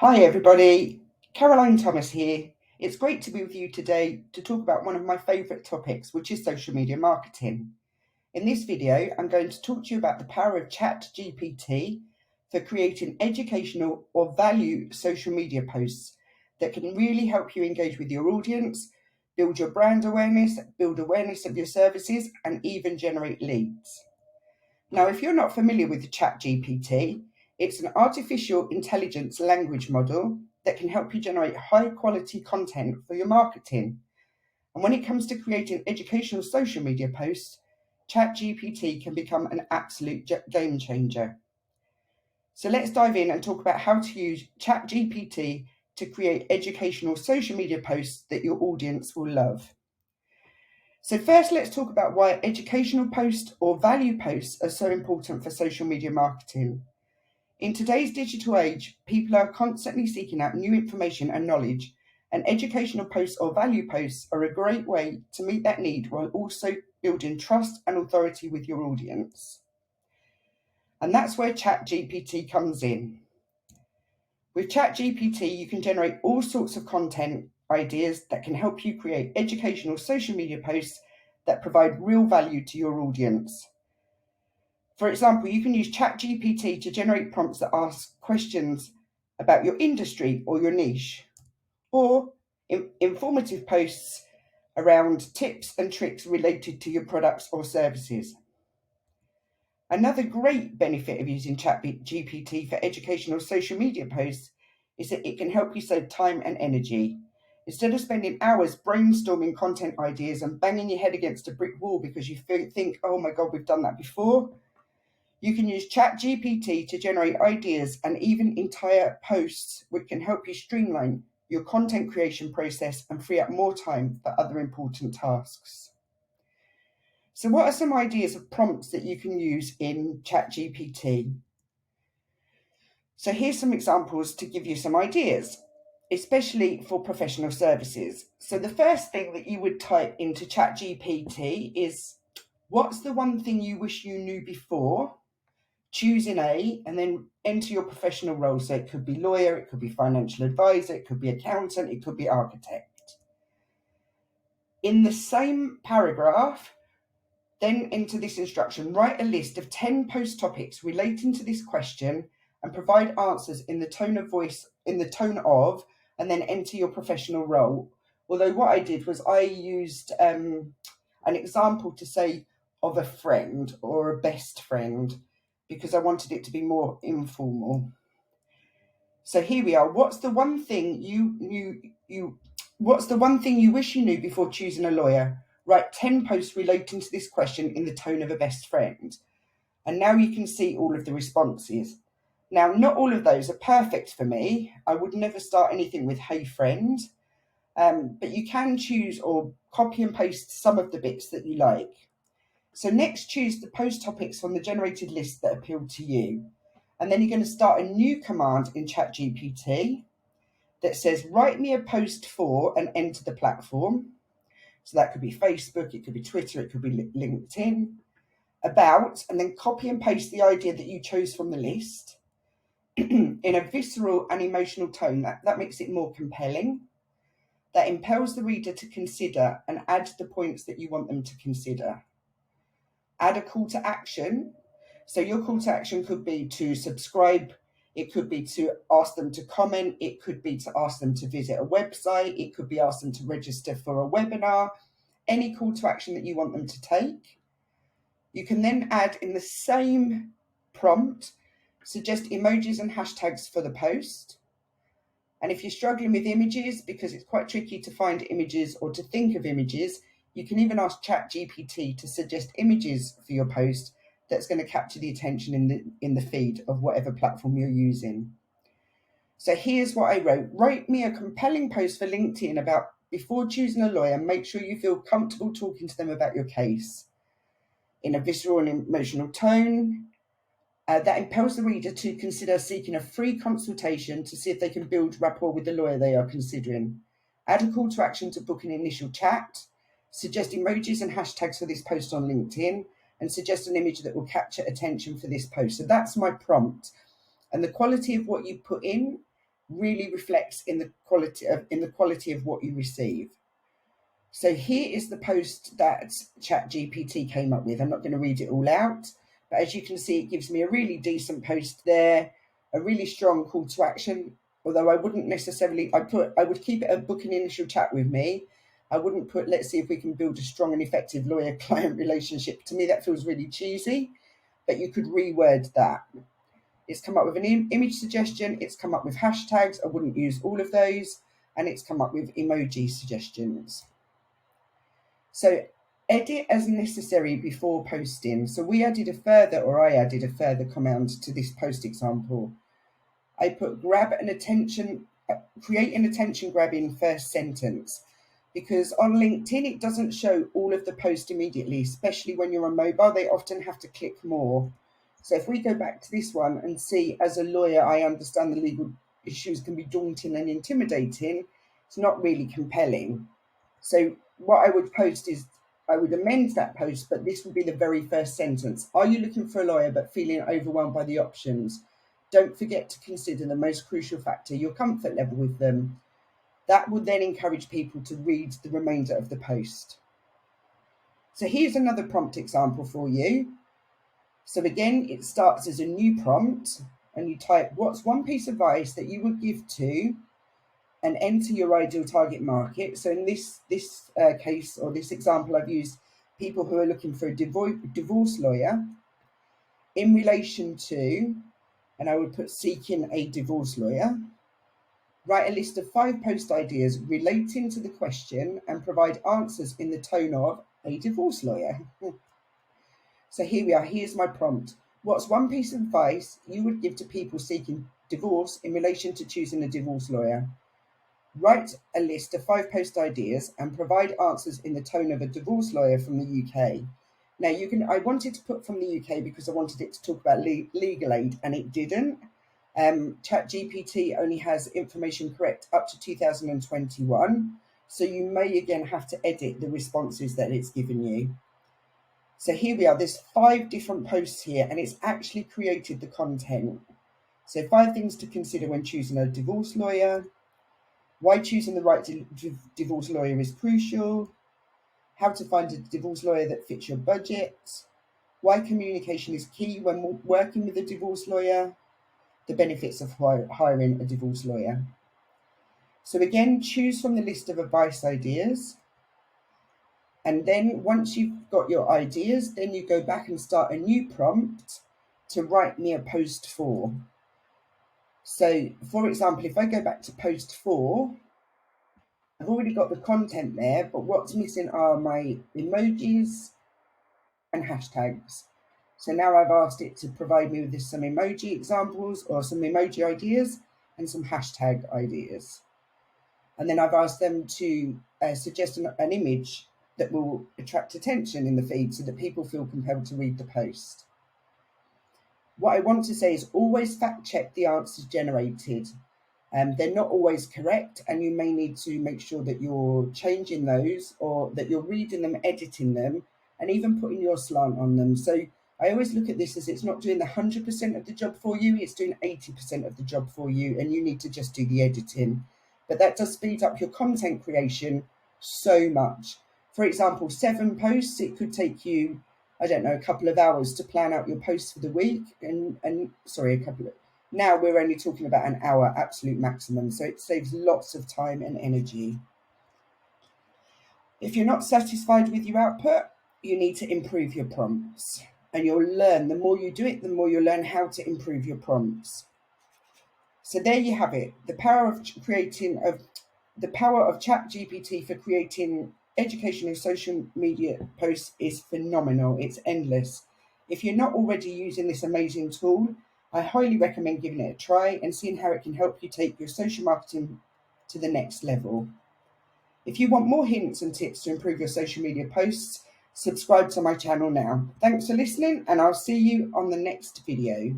Hi everybody, Caroline Thomas here. It's great to be with you today to talk about one of my favourite topics, which is social media marketing. In this video, I'm going to talk to you about the power of ChatGPT for creating educational or value social media posts that can really help you engage with your audience, build your brand awareness, build awareness of your services, and even generate leads. Now, if you're not familiar with ChatGPT, it's an artificial intelligence language model that can help you generate high quality content for your marketing. And when it comes to creating educational social media posts, ChatGPT can become an absolute game changer. So let's dive in and talk about how to use ChatGPT to create educational social media posts that your audience will love. So first, let's talk about why educational posts or value posts are so important for social media marketing. In today's digital age, people are constantly seeking out new information and knowledge, and educational posts or value posts are a great way to meet that need while also building trust and authority with your audience. And that's where ChatGPT comes in. With ChatGPT, you can generate all sorts of content ideas that can help you create educational social media posts that provide real value to your audience. For example, you can use ChatGPT to generate prompts that ask questions about your industry or your niche, or informative posts around tips and tricks related to your products or services. Another great benefit of using ChatGPT for educational social media posts is that it can help you save time and energy. Instead of spending hours brainstorming content ideas and banging your head against a brick wall because you think, oh my God, we've done that before, you can use ChatGPT to generate ideas and even entire posts, which can help you streamline your content creation process and free up more time for other important tasks. So what are some ideas of prompts that you can use in ChatGPT? So here's some examples to give you some ideas, especially for professional services. So the first thing that you would type into ChatGPT is, what's the one thing you wish you knew before? Choose an A and then enter your professional role. So it could be lawyer, it could be financial advisor, it could be accountant, it could be architect. In the same paragraph, then enter this instruction, write a list of 10 post topics relating to this question and provide answers in the tone of voice, and then enter your professional role. Although what I did was I used an example to say of a friend or a best friend, because I wanted it to be more informal. So here we are. What's the one thing what's the one thing you wish you knew before choosing a lawyer? Write 10 posts relating to this question in the tone of a best friend. And now you can see all of the responses. Now, not all of those are perfect for me. I would never start anything with "hey friend," but you can choose or copy and paste some of the bits that you like. So next, choose the post topics from the generated list that appeal to you. And then you're going to start a new command in ChatGPT that says, write me a post for, and enter the platform. So that could be Facebook, it could be Twitter, it could be LinkedIn. About, and then copy and paste the idea that you chose from the list in a visceral and emotional tone. That makes it more compelling. That impels the reader to consider and add the points that you want them to consider. Add a call to action. So your call to action could be to subscribe. It could be to ask them to comment. It could be to ask them to visit a website. It could be ask them to register for a webinar. Any call to action that you want them to take. You can then add in the same prompt, suggest emojis and hashtags for the post. And if you're struggling with images, because it's quite tricky to find images or to think of images, you can even ask ChatGPT to suggest images for your post that's going to capture the attention in the feed of whatever platform you're using. So here's what I wrote. Write me a compelling post for LinkedIn about before choosing a lawyer, make sure you feel comfortable talking to them about your case in a visceral and emotional tone. That impels the reader to consider seeking a free consultation to see if they can build rapport with the lawyer they are considering. Add a call to action to book an initial chat. Suggest emojis and hashtags for this post on LinkedIn, and suggest an image that will capture attention for this post. So that's my prompt. And the quality of what you put in really reflects in the quality of what you receive. So here is the post that ChatGPT came up with. I'm not going to read it all out, but as you can see, it gives me a really decent post there, a really strong call to action. Although I wouldn't necessarily, I would keep it a book an initial chat with me. I wouldn't put, let's see if we can build a strong and effective lawyer-client relationship. To me, that feels really cheesy, but you could reword that. It's come up with an image suggestion. It's come up with hashtags. I wouldn't use all of those. And it's come up with emoji suggestions. So edit as necessary before posting. So I added a further command to this post example. I put create an attention grabbing first sentence, because on LinkedIn, it doesn't show all of the post immediately, especially when you're on mobile, they often have to click more. So if we go back to this one and see, as a lawyer, I understand the legal issues can be daunting and intimidating. It's not really compelling. So what I would post is, I would amend that post, but this would be the very first sentence. Are you looking for a lawyer but feeling overwhelmed by the options? Don't forget to consider the most crucial factor, your comfort level with them. That will then encourage people to read the remainder of the post. So here's another prompt example for you. So again, it starts as a new prompt, and you type, what's one piece of advice that you would give to, and enter your ideal target market. So in this case, or this example, I've used people who are looking for a divorce lawyer in relation to, and I would put seeking a divorce lawyer. Write a list of 5 post ideas relating to the question and provide answers in the tone of a divorce lawyer. So here we are. Here's my prompt. What's one piece of advice you would give to people seeking divorce in relation to choosing a divorce lawyer? Write a list of 5 post ideas and provide answers in the tone of a divorce lawyer from the UK. Now, I wanted to put from the UK because I wanted it to talk about legal aid, and it didn't. ChatGPT only has information correct up to 2021, so you may again have to edit the responses that it's given you. So here we are. There's 5 different posts here, and it's actually created the content. So 5 things to consider when choosing a divorce lawyer. Why choosing the right divorce lawyer is crucial. How to find a divorce lawyer that fits your budget. Why communication is key when working with a divorce lawyer. The benefits of hiring a divorce lawyer. So again, choose from the list of advice ideas. And then once you've got your ideas, then you go back and start a new prompt to write me a post for. So, for example, if I go back to post 4, I've already got the content there, but what's missing are my emojis and hashtags. So now I've asked it to provide me with some emoji examples or some emoji ideas and some hashtag ideas. And then I've asked them to suggest an image that will attract attention in the feed so that people feel compelled to read the post. What I want to say is always fact check the answers generated. They're not always correct, and you may need to make sure that you're changing those, or that you're reading them, editing them, and even putting your slant on them. So I always look at this as it's not doing the 100% of the job for you, it's doing 80% of the job for you, and you need to just do the editing. But that does speed up your content creation so much. For example, 7 posts, it could take you, I don't know, a couple of hours to plan out your posts for the week. Now we're only talking about an hour absolute maximum. So it saves lots of time and energy. If you're not satisfied with your output, you need to improve your prompts. And you'll learn, the more you do it, the more you'll learn how to improve your prompts. So there you have it. The power of ChatGPT for creating educational social media posts is phenomenal. It's endless. If you're not already using this amazing tool, I highly recommend giving it a try and seeing how it can help you take your social marketing to the next level. If you want more hints and tips to improve your social media posts, subscribe to my channel now. Thanks for listening, and I'll see you on the next video.